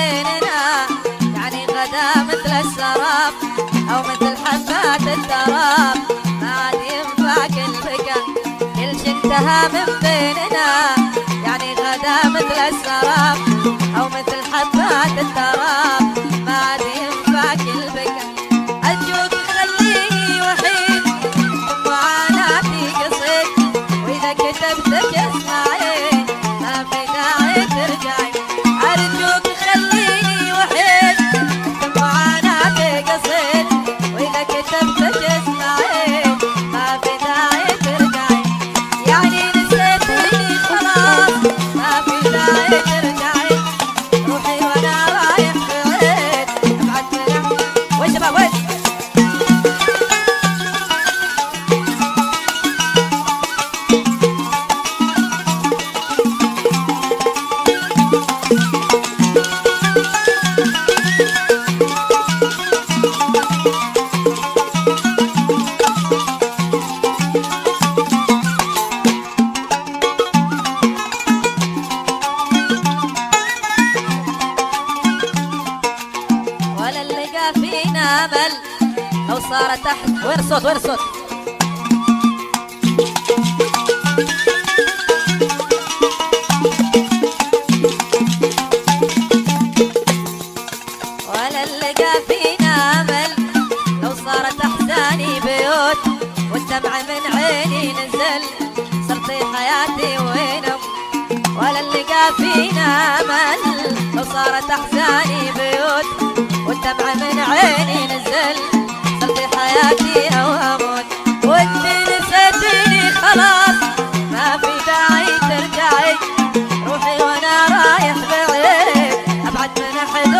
بيننا، يعني غدا مثل السراب أو مثل حبات التراب، ما عاد ينفع كل بكى كل شي انتهى من بيننا، يعني غدا مثل السراب أو مثل حبات التراب، ما عاد ينفع كل بكى. أرجوك خليني وحيد معاناتي قصيد، وإذا كتبتك اسمعي ما في داعي ترجعي. أرجوك خليني وحيد معاناتي قصيد، وإذا كتبتك اسمعي ما في داعي ترجعي. يعني نسيتني خلاص ما في داعي ترجعي، روحي وأنا رايح بعيد أبعد من وين شباب وين؟ ولا اللقى فينا امل لو صار تحت. وين الصوت وين الصوت؟ ولا اللقى فينا امل لو صارت احزاني بيوت، والدمع من عيني نزل صرتي حياتي وينم. ولا اللقى فينا امل لو صارت احزاني بيوت، والدمع من عيني نزل صرتي حياتي او اموت. وانت نسيتني خلاص ما في داعي ترجعي، روحي وانا رايح بعيد ابعد من حد